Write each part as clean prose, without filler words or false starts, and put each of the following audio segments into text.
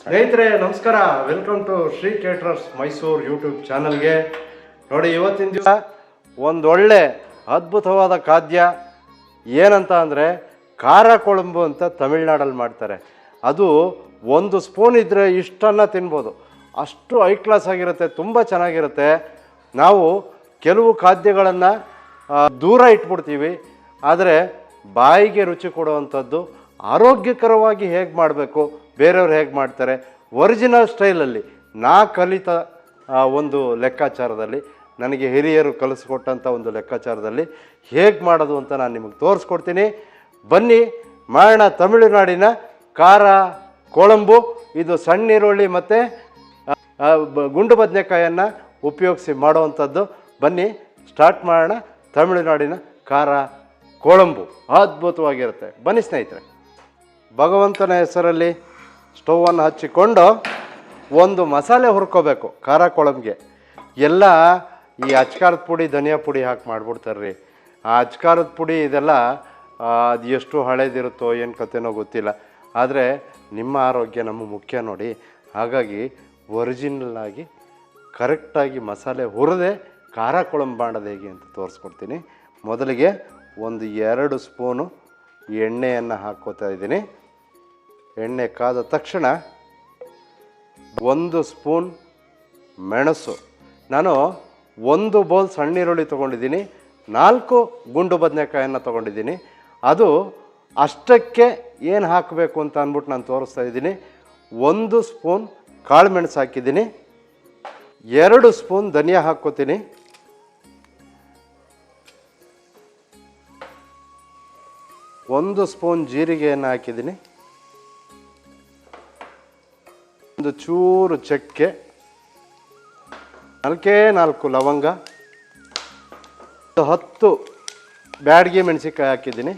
ಸ್ನೇಹಿತರೆ ನಮಸ್ಕಾರ, welcome to Shri caterers Mysuru YouTube ಚಾನಲ್ಗೆ. ನೋಡಿ, ಇವತ್ತಿನ ದಿವಸ ಒಂದೊಳ್ಳೆ ಅದ್ಭುತವಾದ ಖಾದ್ಯ ಏನಂತ ಅಂದರೆ ಖಾರ ಕೊಳಂಬು ಅಂತ ತಮಿಳ್ನಾಡಲ್ಲಿ ಮಾಡ್ತಾರೆ. ಅದು ಒಂದು ಸ್ಪೂನ್ ಇದ್ದರೆ ಇಷ್ಟನ್ನು ತಿನ್ಬೋದು, ಅಷ್ಟು ಹೈ ಕ್ಲಾಸ್ ಆಗಿರುತ್ತೆ, ತುಂಬ ಚೆನ್ನಾಗಿರುತ್ತೆ. ನಾವು ಕೆಲವು ಖಾದ್ಯಗಳನ್ನು ದೂರ ಇಟ್ಬಿಡ್ತೀವಿ, ಆದರೆ ಬಾಯಿಗೆ ರುಚಿ ಕೊಡುವಂಥದ್ದು ಆರೋಗ್ಯಕರವಾಗಿ ಹೇಗೆ ಮಾಡಬೇಕು, ಬೇರೆಯವ್ರು ಹೇಗೆ ಮಾಡ್ತಾರೆ ಒರಿಜಿನಲ್ ಸ್ಟೈಲಲ್ಲಿ ನಾ ಕಲಿತ ಒಂದು ಲೆಕ್ಕಾಚಾರದಲ್ಲಿ, ನನಗೆ ಹಿರಿಯರು ಕಲಿಸ್ಕೊಟ್ಟಂಥ ಒಂದು ಲೆಕ್ಕಾಚಾರದಲ್ಲಿ ಹೇಗೆ ಮಾಡೋದು ಅಂತ ನಾನು ನಿಮಗೆ ತೋರಿಸ್ಕೊಡ್ತೀನಿ. ಬನ್ನಿ ಮಾಡೋಣ. ತಮಿಳುನಾಡಿನ ಖಾರ ಕೊಳಂಬು, ಇದು ಸಣ್ಣ ಈರುಳ್ಳಿ ಮತ್ತು ಗುಂಡು ಬದನೆಕಾಯನ್ನು ಉಪಯೋಗಿಸಿ ಮಾಡುವಂಥದ್ದು. ಬನ್ನಿ ಸ್ಟಾರ್ಟ್ ಮಾಡೋಣ. ತಮಿಳುನಾಡಿನ ಖಾರ ಕೊಳಂಬು ಅದ್ಭುತವಾಗಿರುತ್ತೆ. ಬನ್ನಿ ಸ್ನೇಹಿತರೆ. ಭಗವಂತನ ಹೆಸರಲ್ಲಿ ಸ್ಟೌವನ್ನು ಹಚ್ಚಿಕೊಂಡು ಒಂದು ಮಸಾಲೆ ಹುರ್ಕೋಬೇಕು. ಖಾರ ಕೊಳಂಬಿಗೆ ಎಲ್ಲ ಈ ಅಚ್ಕಾರದ ಪುಡಿ, ಧನಿಯಾ ಪುಡಿ ಹಾಕಿ ಮಾಡಿಬಿಡ್ತಾರೆ ರೀ. ಆ ಅಚ್ಕಾರದ ಪುಡಿ ಇದೆಲ್ಲ ಅದು ಎಷ್ಟು ಹಳೇದಿರುತ್ತೋ ಏನು ಕತೆನೋ ಗೊತ್ತಿಲ್ಲ, ಆದರೆ ನಿಮ್ಮ ಆರೋಗ್ಯ ನಮಗೆ ಮುಖ್ಯ ನೋಡಿ. ಹಾಗಾಗಿ ಒರಿಜಿನಲ್ಲಾಗಿ ಕರೆಕ್ಟಾಗಿ ಮಸಾಲೆ ಹುರಿದೆ ಖಾರ ಕೊಳಂಬು ಮಾಡೋದು ಹೇಗೆ ಅಂತ ತೋರಿಸ್ಕೊಡ್ತೀನಿ. ಮೊದಲಿಗೆ ಒಂದು 2 ಸ್ಪೂನು ಎಣ್ಣೆಯನ್ನು ಹಾಕ್ಕೋತಾ ಇದ್ದೀನಿ. ಎಣ್ಣೆ ಕಾದ ತಕ್ಷಣ 1 ಸ್ಪೂನ್ ಮೆಣಸು. ನಾನು 1 ಬೌಲ್ ಸಣ್ಣ ಈರುಳ್ಳಿ ತೊಗೊಂಡಿದ್ದೀನಿ, 4 ಗುಂಡು ಬದನೆಕಾಯನ್ನು ತೊಗೊಂಡಿದ್ದೀನಿ. ಅದು ಅಷ್ಟಕ್ಕೆ ಏನು ಹಾಕಬೇಕು ಅಂತ ಅಂದ್ಬಿಟ್ಟು ನಾನು ತೋರಿಸ್ತಾ ಇದ್ದೀನಿ. 1 ಸ್ಪೂನ್ ಕಾಳು ಮೆಣಸು ಹಾಕಿದ್ದೀನಿ, 2 ಸ್ಪೂನ್ ಧನಿಯಾ ಹಾಕ್ಕೋತೀನಿ, 1 ಸ್ಪೂನ್ ಜೀರಿಗೆಯನ್ನು ಹಾಕಿದ್ದೀನಿ, 1 ಚೂರು ಚಕ್ಕೆ, 4 ಲವಂಗ, 10 ಬ್ಯಾಡಗಿ ಮೆಣಸಿನ್ಕಾಯಿ ಹಾಕಿದ್ದೀನಿ,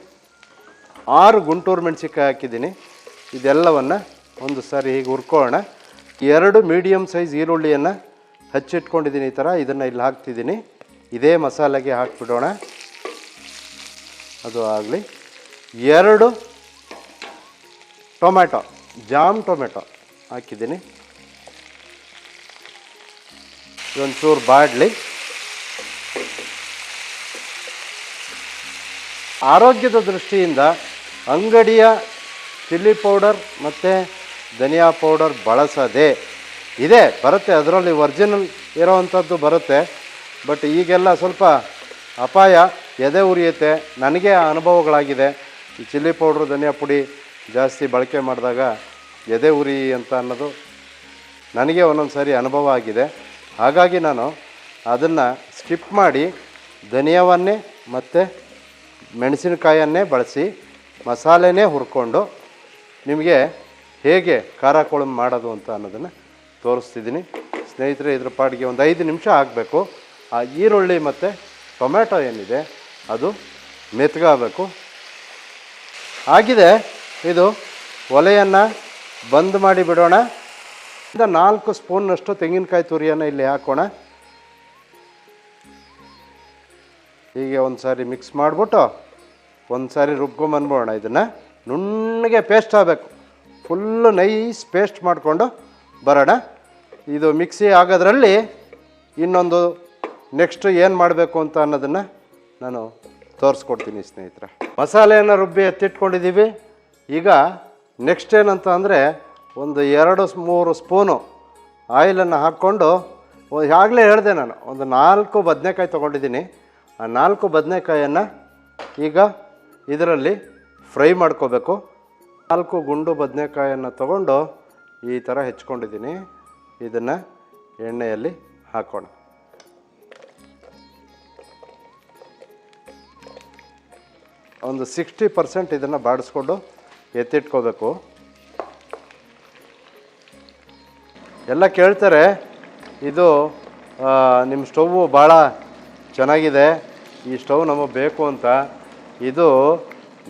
6 ಗುಂಟೂರು ಮೆಣಸಿನ್ಕಾಯಿ ಹಾಕಿದ್ದೀನಿ. ಇದೆಲ್ಲವನ್ನು ಒಂದು ಸಾರಿ ಹೀಗೆ ಹುರ್ಕೊಳ್ಳೋಣ. 2 ಮೀಡಿಯಮ್ ಸೈಜ್ ಈರುಳ್ಳಿಯನ್ನು ಹಚ್ಚಿಟ್ಕೊಂಡಿದ್ದೀನಿ. ಈ ಥರ ಇದನ್ನು ಇಲ್ಲಿ ಹಾಕ್ತಿದ್ದೀನಿ. ಇದೇ ಮಸಾಲೆಗೆ ಹಾಕಿಬಿಡೋಣ. ಅದು ಆಗಲಿ. 2 ಟೊಮ್ಯಾಟೊ, ಜಾಮ್ ಟೊಮೆಟೊ ಹಾಕಿದ್ದೀನಿ. ಇದೊಂಚೂರು ಬಾಡಲಿ. ಆರೋಗ್ಯದ ದೃಷ್ಟಿಯಿಂದ ಅಂಗಡಿಯ ಚಿಲ್ಲಿ ಪೌಡರ್ ಮತ್ತು ಧನಿಯಾ ಪೌಡರ್ ಬಳಸದೆ ಇದೆ ಬರುತ್ತೆ, ಅದರಲ್ಲಿ ಒರಿಜಿನಲ್ ಇರೋವಂಥದ್ದು ಬರುತ್ತೆ. ಬಟ್ ಈಗೆಲ್ಲ ಸ್ವಲ್ಪ ಅಪಾಯ, ಎದೆ ಉರಿಯುತ್ತೆ. ನನಗೆ ಅನುಭವಗಳಾಗಿದೆ. ಈ ಚಿಲ್ಲಿ ಪೌಡ್ರು, ಧನಿಯಾ ಪುಡಿ ಜಾಸ್ತಿ ಬಳಕೆ ಮಾಡಿದಾಗ ಎದೆ ಉರಿ ಅಂತ ಅನ್ನೋದು ನನಗೆ ಒಂದೊಂದು ಸಾರಿ ಅನುಭವ ಆಗಿದೆ. ಹಾಗಾಗಿ ನಾನು ಅದನ್ನು ಸ್ಕಿಪ್ ಮಾಡಿ ಧನಿಯಾವನ್ನೇ ಮತ್ತು ಮೆಣಸಿನಕಾಯನ್ನೇ ಬಳಸಿ ಮಸಾಲೆನೇ ಹುರ್ಕೊಂಡು ನಿಮಗೆ ಹೇಗೆ ಖಾರ ಕೊಳಂಬು ಮಾಡೋದು ಅಂತ ಅನ್ನೋದನ್ನು ತೋರಿಸ್ತಿದ್ದೀನಿ. ಸ್ನೇಹಿತರೆ, ಇದ್ರ ಪಾಡಿಗೆ ಒಂದು 5 ನಿಮಿಷ ಆಗಬೇಕು. ಆ ಈರುಳ್ಳಿ ಮತ್ತು ಟೊಮ್ಯಾಟೊ ಏನಿದೆ ಅದು ಮೆತ್ತಗಾಗಬೇಕು. ಆಗಿದೆ. ಇದು ಒಲೆಯನ್ನು ಬಂದ್ ಮಾಡಿ ಬಿಡೋಣ. 4 ಸ್ಪೂನ್ನಷ್ಟು ತೆಂಗಿನಕಾಯಿ ತುರಿಯನ್ನು ಇಲ್ಲಿ ಹಾಕೋಣ. ಹೀಗೆ ಒಂದು ಸಾರಿ ಮಿಕ್ಸ್ ಮಾಡಿಬಿಟ್ಟು ಒಂದು ಸಾರಿ ರುಬ್ಕೊಂಬಂದ್ಬೋಣ. ಇದನ್ನು ನುಣ್ಣಗೆ ಪೇಸ್ಟ್ ಆಗಬೇಕು. ಫುಲ್ಲು ನೈಸ್ ಪೇಸ್ಟ್ ಮಾಡಿಕೊಂಡು ಬರೋಣ. ಇದು ಮಿಕ್ಸಿ ಆಗೋದ್ರಲ್ಲಿ ಇನ್ನೊಂದು ನೆಕ್ಸ್ಟ್ ಏನು ಮಾಡಬೇಕು ಅಂತ ಅನ್ನೋದನ್ನು ನಾನು ತೋರಿಸ್ಕೊಡ್ತೀನಿ ಸ್ನೇಹಿತರೆ. ಮಸಾಲೆಯನ್ನು ರುಬ್ಬಿ ಎತ್ತಿಟ್ಕೊಂಡಿದ್ದೀವಿ. ಈಗ ನೆಕ್ಸ್ಟ್ ಏನಂತ ಅಂದರೆ ಒಂದು 2-3 ಸ್ಪೂನು ಆಯಿಲನ್ನು ಹಾಕ್ಕೊಂಡು, ಆಗಲೇ ಹೇಳಿದೆ ನಾನು, ಒಂದು 4 ಬದನೆಕಾಯಿ ತೊಗೊಂಡಿದ್ದೀನಿ. ಆ 4 ಬದನೆಕಾಯನ್ನು ಈಗ ಇದರಲ್ಲಿ ಫ್ರೈ ಮಾಡ್ಕೋಬೇಕು. 4 ಗುಂಡು ಬದನೆಕಾಯನ್ನು ತೊಗೊಂಡು ಈ ಥರ ಹೆಚ್ಕೊಂಡಿದ್ದೀನಿ. ಇದನ್ನು ಎಣ್ಣೆಯಲ್ಲಿ ಹಾಕೋಣ. ಒಂದು 60% ಇದನ್ನು ಬಾಡಿಸ್ಕೊಂಡು ಎತ್ತಿಟ್ಕೋಬೇಕು. ಎಲ್ಲ ಕೇಳ್ತಾರೆ, ಇದು ನಿಮ್ಮ ಸ್ಟೌವು ಭಾಳ ಚೆನ್ನಾಗಿದೆ, ಈ ಸ್ಟವ್ ನಮಗೆ ಬೇಕು ಅಂತ. ಇದು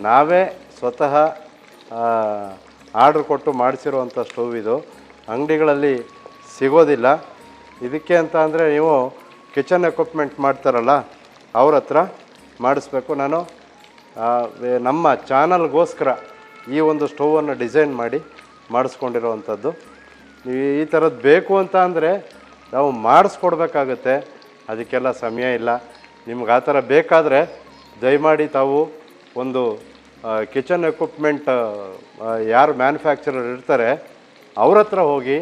ನಾವೇ ಸ್ವತಃ ಆರ್ಡ್ರ್ ಕೊಟ್ಟು ಮಾಡಿಸಿರುವಂಥ ಸ್ಟವ್. ಇದು ಅಂಗಡಿಗಳಲ್ಲಿ ಸಿಗೋದಿಲ್ಲ. ಇದಕ್ಕೆ ಅಂತ ಅಂದರೆ ನೀವು ಕಿಚನ್ ಎಕ್ವಿಪ್ಮೆಂಟ್ ಮಾಡ್ತಾರಲ್ಲ ಅವ್ರ ಹತ್ರ ಮಾಡಿಸ್ಬೇಕು. ನಾನು ನಮ್ಮ ಚಾನಲ್ಗೋಸ್ಕರ ಈ ಒಂದು ಸ್ಟೌವನ್ನು ಡಿಸೈನ್ ಮಾಡಿ ಮಾಡಿಸ್ಕೊಂಡಿರೋವಂಥದ್ದು. ನೀವು ಈ ಥರದ್ದು ಬೇಕು ಅಂತ ಅಂದರೆ ನಾವು ಮಾಡಿಸ್ಕೊಡ್ಬೇಕಾಗತ್ತೆ, ಅದಕ್ಕೆಲ್ಲ ಸಮಯ ಇಲ್ಲ. ನಿಮ್ಗೆ ಆ ಥರ ಬೇಕಾದರೆ ದಯಮಾಡಿ ತಾವು ಒಂದು ಕಿಚನ್ ಎಕ್ವಿಪ್ಮೆಂಟ್ ಯಾರು ಮ್ಯಾನುಫ್ಯಾಕ್ಚರರ್ ಇರ್ತಾರೆ ಅವ್ರ ಹತ್ರ ಹೋಗಿ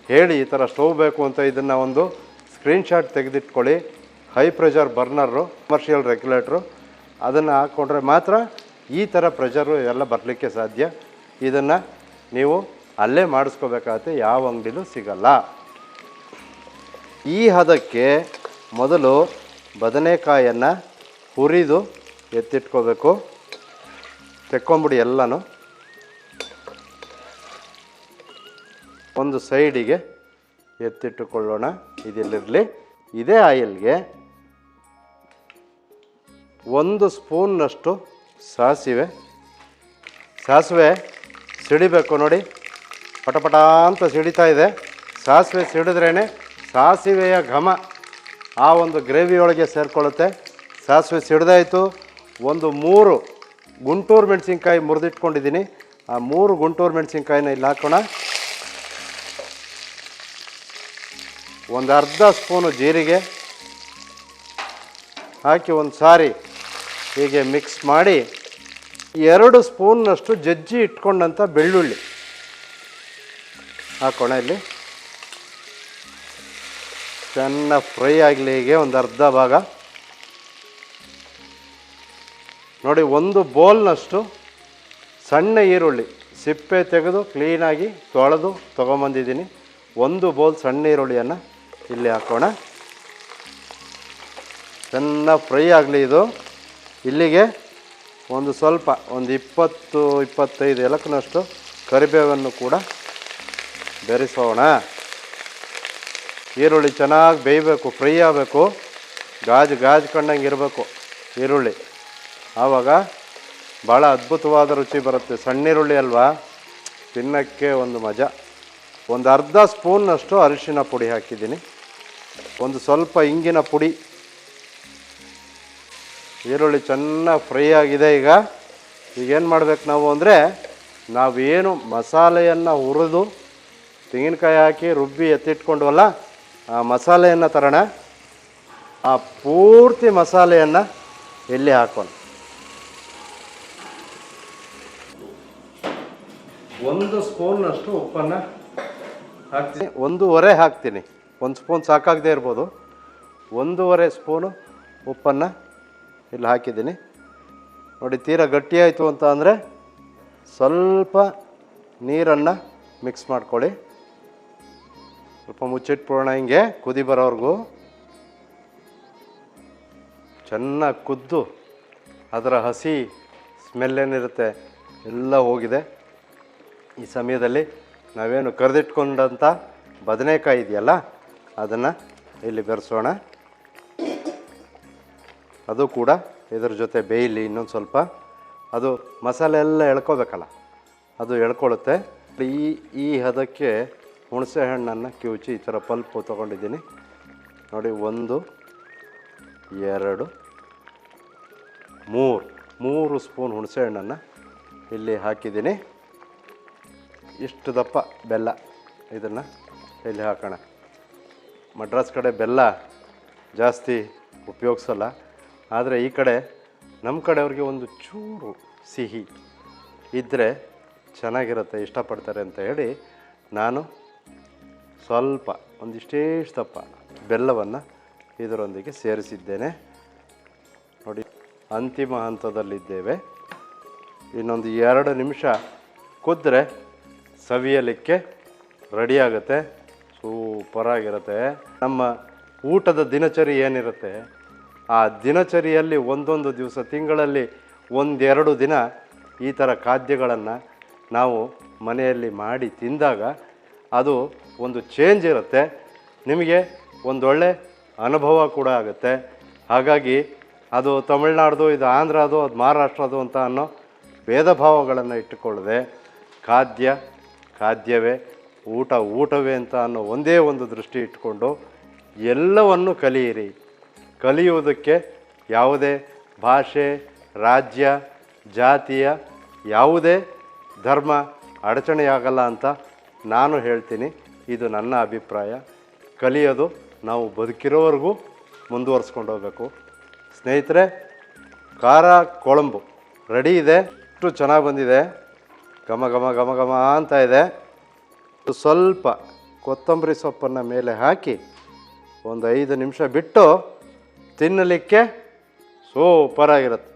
ಹೇಳಿ ಈ ಥರ ಸ್ಟವ್ ಬೇಕು ಅಂತ. ಇದನ್ನು ಒಂದು ಸ್ಕ್ರೀನ್ಶಾಟ್ ತೆಗೆದಿಟ್ಕೊಳ್ಳಿ. ಹೈ ಪ್ರೆಷರ್ ಬರ್ನರು, ಕಮರ್ಷಿಯಲ್ ರೆಗ್ಯುಲೇಟ್ರು, ಅದನ್ನು ಹಾಕ್ಕೊಂಡ್ರೆ ಮಾತ್ರ ಈ ಥರ ಪ್ರೆಷರು ಎಲ್ಲ ಬರಲಿಕ್ಕೆ ಸಾಧ್ಯ. ಇದನ್ನು ನೀವು ಅಲ್ಲೇ ಮಾಡಿಸ್ಕೋಬೇಕಾಗತ್ತೆ, ಯಾವ ಅಂಗಡಿಲೂ ಸಿಗಲ್ಲ. ಈ ಹದಕ್ಕೆ ಮೊದಲು ಬದನೆಕಾಯನ್ನು ಹುರಿದು ಎತ್ತಿಟ್ಕೋಬೇಕು. ತೆಕ್ಕೊಂಬಿಡಿ ಎಲ್ಲನೂ. ಒಂದು ಸೈಡಿಗೆ ಎತ್ತಿಟ್ಟುಕೊಳ್ಳೋಣ. ಇದಿಲ್ಲಿರಲಿ. ಇದೇ ಆಯಿಲ್ಗೆ 1 ಸ್ಪೂನ್ನಷ್ಟು ಸಾಸಿವೆ ಸಿಡಿಬೇಕು ನೋಡಿ. ಪಟಪಟ ಅಂತ ಸಿಡಿತಾ ಇದೆ. ಸಾಸಿವೆ ಸಿಡಿದ್ರೇ ಸಾಸಿವೆಯ ಘಮ ಆ ಒಂದು ಗ್ರೇವಿಯೊಳಗೆ ಸೇರಿಕೊಳ್ಳುತ್ತೆ. ಸಾಸಿವೆ ಸಿಡಿದಾಯಿತು. ಒಂದು 3 ಗುಂಟೂರು ಮೆಣಸಿನ್ಕಾಯಿ ಮುರಿದಿಟ್ಕೊಂಡಿದ್ದೀನಿ. ಆ 3 ಗುಂಟೂರು ಮೆಣಸಿನ್ಕಾಯಿನ ಇಲ್ಲಿ ಹಾಕೋಣ. ಒಂದು ಅರ್ಧ ಸ್ಪೂನು ಜೀರಿಗೆ ಹಾಕಿ ಒಂದು ಸಾರಿ ಹೀಗೆ ಮಿಕ್ಸ್ ಮಾಡಿ 2 ಸ್ಪೂನ್ನಷ್ಟು ಜಜ್ಜಿ ಇಟ್ಕೊಂಡಂಥ ಬೆಳ್ಳುಳ್ಳಿ ಹಾಕೋಣ. ಇಲ್ಲಿ ಚೆನ್ನಾಗಿ ಫ್ರೈ ಆಗಲಿ. ಹೀಗೆ ಒಂದು ಅರ್ಧ ಭಾಗ ನೋಡಿ. 1 ಬೌಲ್ನಷ್ಟು ಸಣ್ಣ ಈರುಳ್ಳಿ ಸಿಪ್ಪೆ ತೆಗೆದು ಕ್ಲೀನಾಗಿ ತೊಳೆದು ತೊಗೊಂಬಂದಿದ್ದೀನಿ. 1 ಬೌಲ್ ಸಣ್ಣ ಈರುಳ್ಳಿಯನ್ನು ಇಲ್ಲಿ ಹಾಕೋಣ. ಚೆನ್ನಾಗಿ ಫ್ರೈ ಆಗಲಿ ಇದು. ಇಲ್ಲಿಗೆ ಒಂದು ಸ್ವಲ್ಪ ಒಂದು 20-25 ಎಲಕ್ನಷ್ಟು ಕರಿಬೇವನ್ನು ಕೂಡ ಬೆರೆಸೋಣ. ಈರುಳ್ಳಿ ಚೆನ್ನಾಗಿ ಬೇಯಬೇಕು, ಫ್ರೈ ಆಗಬೇಕು, ಗಾಜು ಕಂಡಂಗೆ ಇರಬೇಕು ಈರುಳ್ಳಿ. ಆವಾಗ ಭಾಳ ಅದ್ಭುತವಾದ ರುಚಿ ಬರುತ್ತೆ. ಸಣ್ಣ ಈರುಳ್ಳಿ ಅಲ್ವಾ, ತಿನ್ನೋಕ್ಕೆ ಒಂದು ಮಜಾ. ಒಂದು ಅರ್ಧ ಸ್ಪೂನ್ನಷ್ಟು ಅರಿಶಿನ ಪುಡಿ ಹಾಕಿದ್ದೀನಿ. ಒಂದು ಸ್ವಲ್ಪ ಇಂಗಿನ ಪುಡಿ. ಈರುಳ್ಳಿ ಚೆನ್ನಾಗಿ ಫ್ರೈ ಆಗಿದೆ. ಈಗೇನು ಮಾಡಬೇಕು ನಾವು ಅಂದರೆ, ನಾವೇನು ಮಸಾಲೆಯನ್ನು ಹುರಿದು ತೆಂಗಿನಕಾಯಿ ಹಾಕಿ ರುಬ್ಬಿ ಎತ್ತಿಟ್ಕೊಂಡ್ವಲ್ಲ, ಆ ಮಸಾಲೆಯನ್ನು ತರೋಣ. ಆ ಪೂರ್ತಿ ಮಸಾಲೆಯನ್ನು ಇಲ್ಲಿ ಹಾಕೋಣ. 1 ಸ್ಪೂನ್ನಷ್ಟು ಉಪ್ಪನ್ನು ಹಾಕ್ತೀನಿ. 1.5 ಹಾಕ್ತೀನಿ. 1 ಸ್ಪೂನ್ ಸಾಕಾಗದೇ ಇರ್ಬೋದು. 1.5 ಸ್ಪೂನು ಉಪ್ಪನ್ನು ಇಲ್ಲಿ ಹಾಕಿದ್ದೀನಿ ನೋಡಿ. ತೀರಾ ಗಟ್ಟಿಯಾಯಿತು ಅಂತ ಅಂದರೆ ಸ್ವಲ್ಪ ನೀರನ್ನು ಮಿಕ್ಸ್ ಮಾಡ್ಕೊಳ್ಳಿ. ಸ್ವಲ್ಪ ಮುಚ್ಚಿಟ್ಬಿಡೋಣ. ಹಿಂಗೆ ಕುದಿ ಬರೋವರೆಗೂ ಚೆನ್ನಾಗಿ ಕುದ್ದು ಅದರ ಹಸಿ ಸ್ಮೆಲ್ ಏನಿರುತ್ತೆ ಎಲ್ಲ ಹೋಗಿದೆ. ಈ ಸಮಯದಲ್ಲಿ ನಾವೇನು ಕರೆದಿಟ್ಕೊಂಡಂಥ ಬದನೆಕಾಯಿ ಇದೆಯಲ್ಲ, ಅದನ್ನು ಇಲ್ಲಿ ಬೆರೆಸೋಣ. ಅದು ಕೂಡ ಇದರ ಜೊತೆ ಬೇಯಲಿ ಇನ್ನೊಂದು ಸ್ವಲ್ಪ. ಅದು ಮಸಾಲೆ ಎಲ್ಲ ಎಳ್ಕೋಬೇಕಲ್ಲ, ಅದು ಎಳ್ಕೊಳ್ಳುತ್ತೆ. ಈ ಹದಕ್ಕೆ ಹುಣಸೆ ಹಣ್ಣನ್ನು ಕಿವುಚಿ ಈ ಥರ ಪಲ್ಪು ತೊಗೊಂಡಿದ್ದೀನಿ ನೋಡಿ. 1, 2, 3 ಸ್ಪೂನ್ ಹುಣಸೆ ಹಣ್ಣನ್ನು ಇಲ್ಲಿ ಹಾಕಿದ್ದೀನಿ. ಇಷ್ಟು ದಪ್ಪ ಬೆಲ್ಲ, ಇದನ್ನು ಇಲ್ಲಿ ಹಾಕೋಣ. ಮಡ್ರಾಸ್ ಕಡೆ ಬೆಲ್ಲ ಜಾಸ್ತಿ ಉಪಯೋಗಿಸಲ್ಲ, ಆದರೆ ಈ ಕಡೆ ನಮ್ಮ ಕಡೆಯವ್ರಿಗೆ ಒಂದು ಚೂರು ಸಿಹಿ ಇದ್ದರೆ ಚೆನ್ನಾಗಿರುತ್ತೆ, ಇಷ್ಟಪಡ್ತಾರೆ ಅಂತ ಹೇಳಿ ನಾನು ಸ್ವಲ್ಪ ಒಂದಿಷ್ಟೇಷ್ಟು ದಪ್ಪ ಬೆಲ್ಲವನ್ನು ಇದರೊಂದಿಗೆ ಸೇರಿಸಿದ್ದೇನೆ ನೋಡಿ. ಅಂತಿಮ ಹಂತದಲ್ಲಿದ್ದೇವೆ. ಇನ್ನೊಂದು 2 ನಿಮಿಷ ಕುದ್ರೆ ಸವಿಯಲಿಕ್ಕೆ ರೆಡಿಯಾಗುತ್ತೆ. ಸೂಪರಾಗಿರುತ್ತೆ. ನಮ್ಮ ಊಟದ ದಿನಚರಿ ಏನಿರುತ್ತೆ, ಆ ದಿನಚರಿಯಲ್ಲಿ ಒಂದೊಂದು ದಿವಸ, ತಿಂಗಳಲ್ಲಿ 1-2 ದಿನ ಈ ಥರ ಖಾದ್ಯಗಳನ್ನು ನಾವು ಮನೆಯಲ್ಲಿ ಮಾಡಿ ತಿಂದಾಗ ಅದು ಒಂದು ಚೇಂಜ್ ಇರುತ್ತೆ. ನಿಮಗೆ ಒಂದೊಳ್ಳೆ ಅನುಭವ ಕೂಡ ಆಗುತ್ತೆ. ಹಾಗಾಗಿ ಅದು ತಮಿಳ್ನಾಡ್ದು, ಇದು ಆಂಧ್ರದು, ಅದು ಮಹಾರಾಷ್ಟ್ರದು ಅಂತ ಅನ್ನೋ ಭೇದ ಭಾವಗಳನ್ನು ಇಟ್ಟುಕೊಳ್ಳದೆ ಖಾದ್ಯವೇ, ಊಟವೇ ಅಂತ ಅನ್ನೋ ಒಂದೇ ಒಂದು ದೃಷ್ಟಿ ಇಟ್ಕೊಂಡು ಎಲ್ಲವನ್ನು ಕಲಿಯಿರಿ. ಕಲಿಯುವುದಕ್ಕೆ ಯಾವುದೇ ಭಾಷೆ, ರಾಜ್ಯ, ಜಾತಿಯ ಯಾವುದೇ ಧರ್ಮ ಅಡಚಣೆಯಾಗಲ್ಲ ಅಂತ ನಾನು ಹೇಳ್ತೀನಿ. ಇದು ನನ್ನ ಅಭಿಪ್ರಾಯ. ಕಲಿಯೋದು ನಾವು ಬದುಕಿರೋವರೆಗೂ ಮುಂದುವರಿಸ್ಕೊಂಡು ಹೋಗಬೇಕು. ಸ್ನೇಹಿತರೆ, ಖಾರ ಕೊಳಂಬು ರೆಡಿ ಇದೆ. ಅಷ್ಟು ಚೆನ್ನಾಗಿ ಬಂದಿದೆ. ಘಮ ಘಮ ಘಮ ಘಮ ಅಂತ ಇದೆ. ಸ್ವಲ್ಪ ಕೊತ್ತಂಬರಿ ಸೊಪ್ಪನ್ನು ಮೇಲೆ ಹಾಕಿ ಒಂದು 5 ನಿಮಿಷ ಬಿಟ್ಟು ತಿನ್ನಲಿಕ್ಕೆ ಸೂಪರಾಗಿರುತ್ತೆ.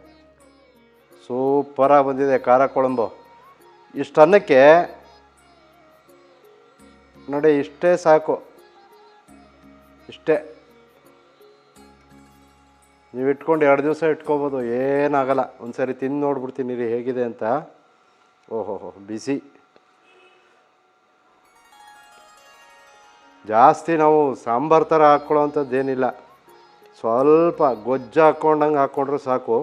ಸೂಪರಾಗಿ ಬಂದಿದೆ ಖಾರ ಕೊಳಂಬು. ಇಷ್ಟನ್ನಕ್ಕೆ ನೋಡಿ, ಇಷ್ಟೇ ಸಾಕು. ಇಷ್ಟೇ ನೀವು ಇಟ್ಕೊಂಡು 2 ದಿವಸ ಇಟ್ಕೋಬೋದು, ಏನಾಗಲ್ಲ. ಒಂದು ಸರಿ ತಿಂದು ನೋಡ್ಬಿಡ್ತೀನಿ ರೀ ಹೇಗಿದೆ ಅಂತ. ಓಹೋ, ಬಿಸಿ. ಜಾಸ್ತಿ ನಾವು ಸಾಂಬಾರು ಥರ ಹಾಕ್ಕೊಳ್ಳೋವಂಥದ್ದೇನಿಲ್ಲ. ಸ್ವಲ್ಪ ಗೊಜ್ಜು ಹಾಕ್ಕೊಂಡಂಗೆ ಹಾಕ್ಕೊಂಡ್ರೆ ಸಾಕು.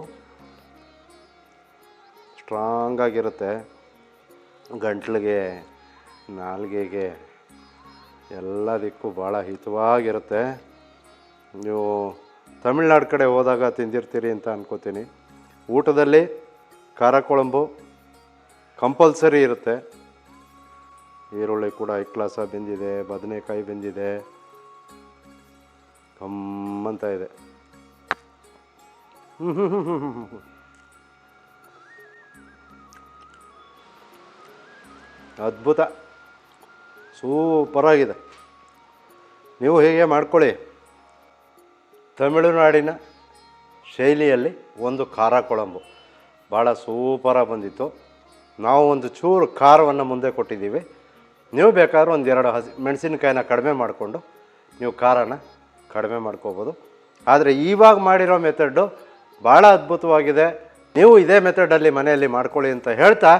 ಸ್ಟ್ರಾಂಗಾಗಿರುತ್ತೆ. ಗಂಟ್ಲಿಗೆ, ನಾಲಿಗೆಗೆ ಎಲ್ಲದಕ್ಕೂ ಭಾಳ ಹಿತವಾಗಿರುತ್ತೆ. ನೀವು ತಮಿಳ್ನಾಡು ಕಡೆ ಹೋದಾಗ ತಿಂದಿರ್ತೀರಿ ಅಂತ ಅನ್ಕೋತೀನಿ. ಊಟದಲ್ಲಿ ಖಾರ ಕೊಳಂಬು ಕಂಪಲ್ಸರಿ ಇರುತ್ತೆ. ಈರುಳ್ಳಿ ಕೂಡ ಹೈ ಕ್ಲಾಸಾಗಿ ಬೆಂದಿದೆ, ಬದನೆಕಾಯಿ ಬೆಂದಿದೆ, ಕಮ್ಮಂತ ಇದೆ. ಅದ್ಭುತ, ಸೂಪರಾಗಿದೆ. ನೀವು ಹೀಗೆ ಮಾಡ್ಕೊಳ್ಳಿ. ತಮಿಳುನಾಡಿನ ಶೈಲಿಯಲ್ಲಿ ಒಂದು ಖಾರ ಕೊಳಂಬು ಭಾಳ ಸೂಪರಾಗಿ ಬಂದಿತ್ತು. ನಾವು ಒಂದು ಚೂರು ಖಾರವನ್ನು ಮುಂದೆ ಕೊಟ್ಟಿದ್ದೀವಿ. ನೀವು ಬೇಕಾದ್ರೆ 1-2 ಮೆಣಸಿನಕಾಯಿನ ಕಡಿಮೆ ಮಾಡಿಕೊಂಡು ನೀವು ಖಾರನ ಕಡಿಮೆ ಮಾಡ್ಕೋಬೋದು. ಆದರೆ ಇವಾಗ ಮಾಡಿರೋ ಮೆಥಡ್ಡು ಭಾಳ ಅದ್ಭುತವಾಗಿದೆ. ನೀವು ಇದೇ ಮೆಥಡಲ್ಲಿ ಮನೆಯಲ್ಲಿ ಮಾಡ್ಕೊಳ್ಳಿ ಅಂತ ಹೇಳ್ತಾ,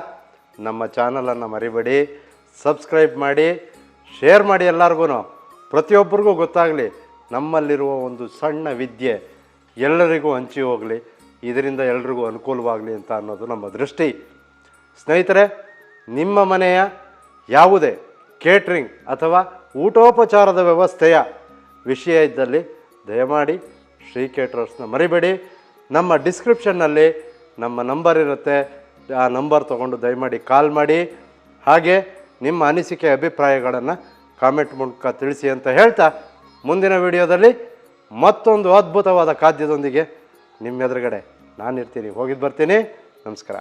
ನಮ್ಮ ಚಾನಲನ್ನು ಮರಿಬೇಡಿ, ಸಬ್ಸ್ಕ್ರೈಬ್ ಮಾಡಿ, ಶೇರ್ ಮಾಡಿ. ಎಲ್ಲರಿಗೂ, ಪ್ರತಿಯೊಬ್ಬರಿಗೂ ಗೊತ್ತಾಗಲಿ ನಮ್ಮಲ್ಲಿರುವ ಒಂದು ಸಣ್ಣ ವಿದ್ಯೆ ಎಲ್ಲರಿಗೂ ಹಂಚಿ ಹೋಗಲಿ, ಇದರಿಂದ ಎಲ್ರಿಗೂ ಅನುಕೂಲವಾಗಲಿ ಅಂತ ಅನ್ನೋದು ನಮ್ಮ ದೃಷ್ಟಿ. ಸ್ನೇಹಿತರೆ, ನಿಮ್ಮ ಮನೆಯ ಯಾವುದೇ ಕೇಟ್ರಿಂಗ್ ಅಥವಾ ಊಟೋಪಚಾರದ ವ್ಯವಸ್ಥೆಯ ವಿಷಯ ಇದ್ದಲ್ಲಿ ದಯಮಾಡಿ ಶ್ರೀ ಕೇಟ್ರರ್ಸ್ನ ಮರಿಬೇಡಿ. ನಮ್ಮ ಡಿಸ್ಕ್ರಿಪ್ಷನ್ನಲ್ಲಿ ನಮ್ಮ ನಂಬರ್ ಇರುತ್ತೆ. ಆ ನಂಬರ್ ತೊಗೊಂಡು ದಯಮಾಡಿ ಕಾಲ್ ಮಾಡಿ. ಹಾಗೆ ನಿಮ್ಮ ಅನಿಸಿಕೆ ಅಭಿಪ್ರಾಯಗಳನ್ನು ಕಾಮೆಂಟ್ ಮೂಲಕ ತಿಳಿಸಿ ಅಂತ ಹೇಳ್ತಾ, ಮುಂದಿನ ವಿಡಿಯೋದಲ್ಲಿ ಮತ್ತೊಂದು ಅದ್ಭುತವಾದ ಖಾದ್ಯದೊಂದಿಗೆ ನಿಮ್ಮ ಎದುರುಗಡೆ ನಾನಿರ್ತೀನಿ. ಹೋಗಿದ್ದು ಬರ್ತೀನಿ. ನಮಸ್ಕಾರ.